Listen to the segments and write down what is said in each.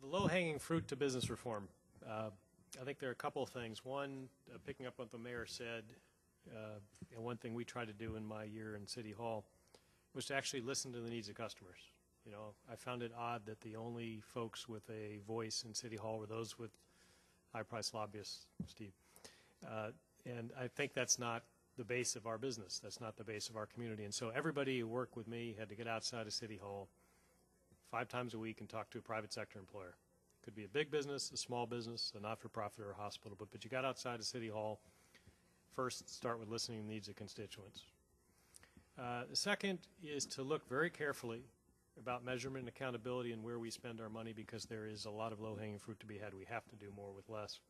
The low-hanging fruit to business reform. I think there are a couple of things. One, picking up what the mayor said, and one thing we tried to do in my year in City Hall was to actually listen to the needs of customers. You know, I found it odd that the only folks with a voice in City Hall were those with high-priced lobbyists, Steve. And I think that's not the base of our business. That's not the base of our community. And so everybody who worked with me had to get outside of City Hall 5 times a week and talk to a private sector employer. Could be a big business, a small business, a not-for-profit, or a hospital. But you got outside of City Hall. First, start with listening to the needs of constituents. The second is to look very carefully about measurement and accountability and where we spend our money, because there is a lot of low-hanging fruit to be had. We have to do more with less.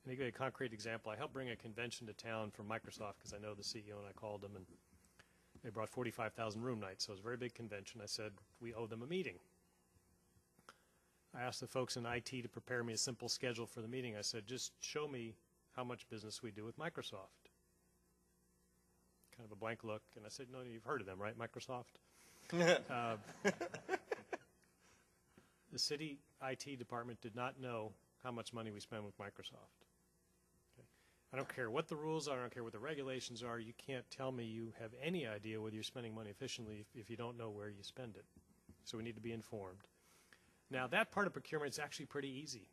And to give you a concrete example, I helped bring a convention to town from Microsoft because I know the CEO, and I called them, and they brought 45,000 room nights, so it was a very big convention. I said, we owe them a meeting. I asked the folks in IT to prepare me a simple schedule for the meeting. I said, just show me how much business we do with Microsoft. Kind of a blank look, and I said, no, you've heard of them, right, Microsoft? The city IT department did not know how much money we spend with Microsoft. Okay. I don't care what the rules are, I don't care what the regulations are, you can't tell me you have any idea whether you're spending money efficiently if you don't know where you spend it. So we need to be informed. Now, that part of procurement is actually pretty easy.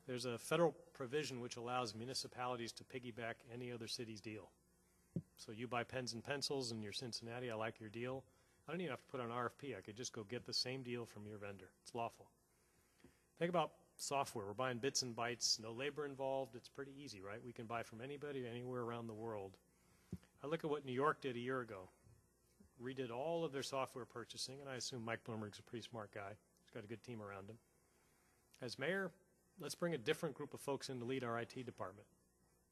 There's a federal provision which allows municipalities to piggyback any other city's deal. So you buy pens and pencils and you're Cincinnati, I like your deal. I don't even have to put on an RFP. I could just go get the same deal from your vendor. It's lawful. Think about software. We're buying bits and bytes, no labor involved. It's pretty easy, right? We can buy from anybody anywhere around the world. I look at what New York did a year ago. Redid all of their software purchasing, and I assume Mike Bloomberg's a pretty smart guy. He's got a good team around him. As mayor, let's bring a different group of folks in to lead our IT department.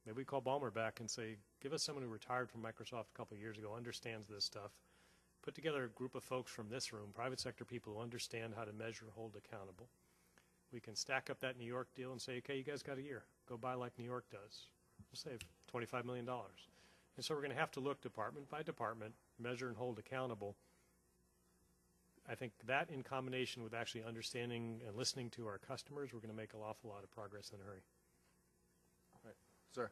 Maybe we call Ballmer back and say, give us someone who retired from Microsoft a couple of years ago, understands this stuff. Put together a group of folks from this room, private sector people who understand how to measure, hold accountable. We can stack up that New York deal and say, okay, you guys got a year. Go buy like New York does. We'll save $25 million. And so we're going to have to look department by department, measure and hold accountable. I think that in combination with actually understanding and listening to our customers, we're going to make an awful lot of progress in a hurry. All right. Sir.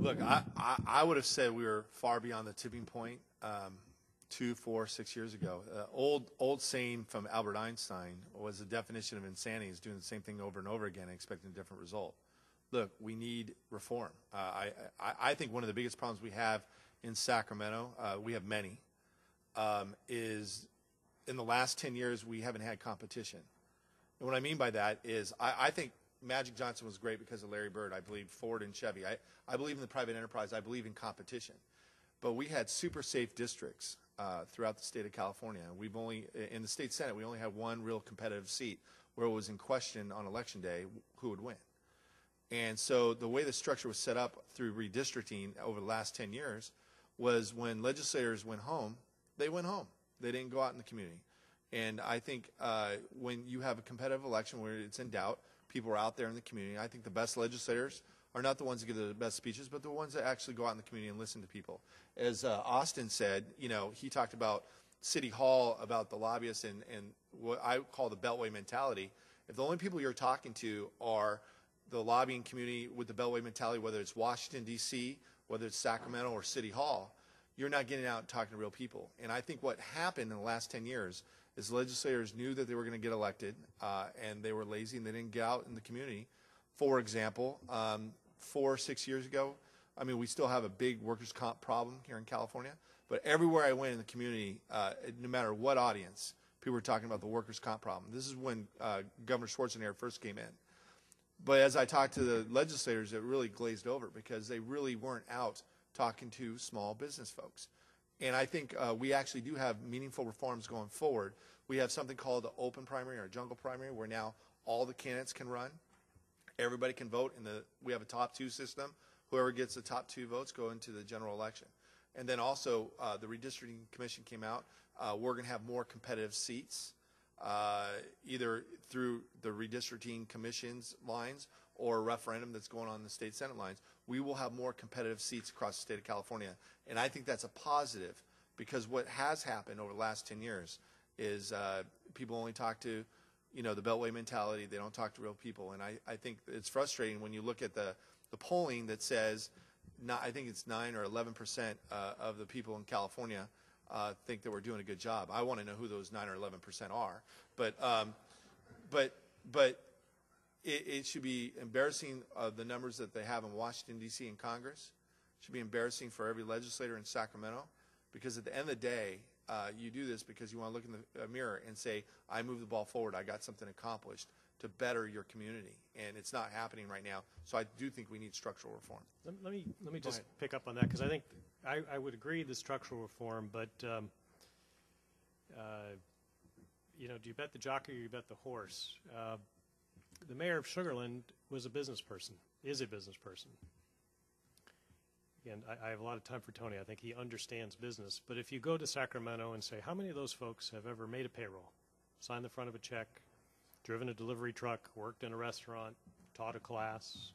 Look, I would have said we were far beyond the tipping point 2, 4, 6 years ago. Old saying from Albert Einstein was the definition of insanity is doing the same thing over and over again and expecting a different result. Look, we need reform. I think one of the biggest problems we have in Sacramento, we have many, is in the last 10 years we haven't had competition. And what I mean by that is I think Magic Johnson was great because of Larry Bird. I believe Ford and Chevy. I believe in the private enterprise. I believe in competition. But we had super safe districts throughout the state of California. We've only, in the state Senate, we only had one real competitive seat where it was in question on election day who would win. And so the way the structure was set up through redistricting over the last 10 years was when legislators went home, they went home. They didn't go out in the community. And I think when you have a competitive election where it's in doubt, people are out there in the community. I think the best legislators are not the ones that give the best speeches, but the ones that actually go out in the community and listen to people. As Austin said, you know, he talked about City Hall, about the lobbyists and what I call the Beltway mentality. If the only people you're talking to are the lobbying community with the Beltway mentality, whether it's Washington, D.C., whether it's Sacramento or City Hall, you're not getting out and talking to real people. And I think what happened in the last 10 years is legislators knew that they were going to get elected, and they were lazy and they didn't get out in the community. For example, 4 or 6 years ago, I mean, we still have a big workers' comp problem here in California, but everywhere I went in the community, no matter what audience, people were talking about the workers' comp problem. This is when Governor Schwarzenegger first came in. But as I talked to the legislators, it really glazed over because they really weren't out talking to small business folks. And I think we actually do have meaningful reforms going forward. We have something called the open primary or jungle primary, where now all the candidates can run. Everybody can vote. We have a top two system. Whoever gets the top two votes go into the general election. And then also the redistricting commission came out. We're going to have more competitive seats, either through the redistricting commission's lines or a referendum that's going on in the state senate lines. We will have more competitive seats across the state of California. And I think that's a positive, because what has happened over the last 10 years is people only talk to, the Beltway mentality. They don't talk to real people. And I think it's frustrating when you look at the polling that says, I think it's 9 or 11% of the people in California think that we're doing a good job. I want to know who those 9 or 11% are. But it should be embarrassing the numbers that they have in Washington, D.C. and Congress. It should be embarrassing for every legislator in Sacramento, because at the end of the day, you do this because you want to look in the mirror and say, I moved the ball forward, I got something accomplished to better your community, and it's not happening right now. So I do think we need structural reform. Let me just pick up on that, because I think I would agree the structural reform, but do you bet the jockey or you bet the horse? The mayor of Sugar Land was a business person, is a business person. Again, I have a lot of time for Tony. I think he understands business. But if you go to Sacramento and say, how many of those folks have ever made a payroll, signed the front of a check, driven a delivery truck, worked in a restaurant, taught a class,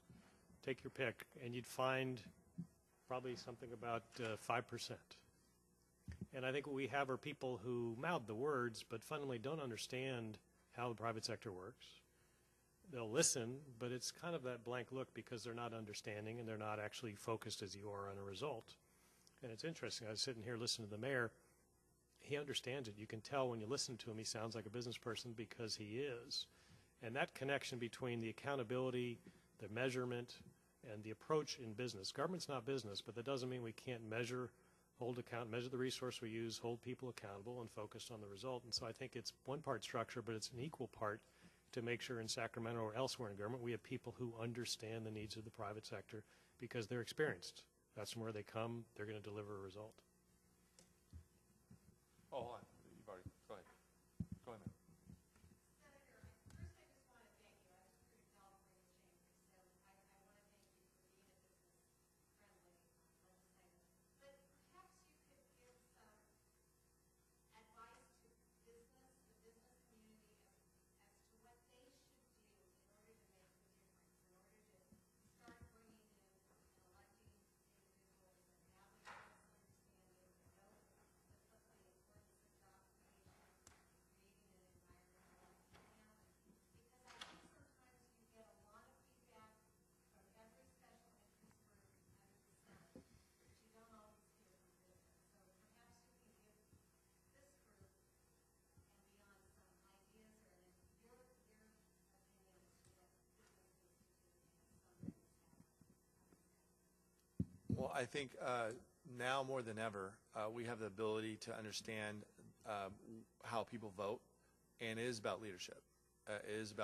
take your pick, and you'd find probably something about 5%. And I think what we have are people who mouth the words but fundamentally don't understand how the private sector works. They'll listen, but it's kind of that blank look because they're not understanding and they're not actually focused as you are on a result. And it's interesting. I was sitting here listening to the mayor. He understands it. You can tell when you listen to him, he sounds like a business person because he is. And that connection between the accountability, the measurement, and the approach in business. Government's not business, but that doesn't mean we can't measure the resource we use, hold people accountable, and focus on the result. And so I think it's one part structure, but it's an equal part to make sure in Sacramento or elsewhere in government we have people who understand the needs of the private sector because they're experienced. That's from where they come. They're going to deliver a result. Oh, hold on. You've already. Go ahead. Go ahead, man. Well, I think now more than ever, we have the ability to understand how people vote, and it is about leadership. It is about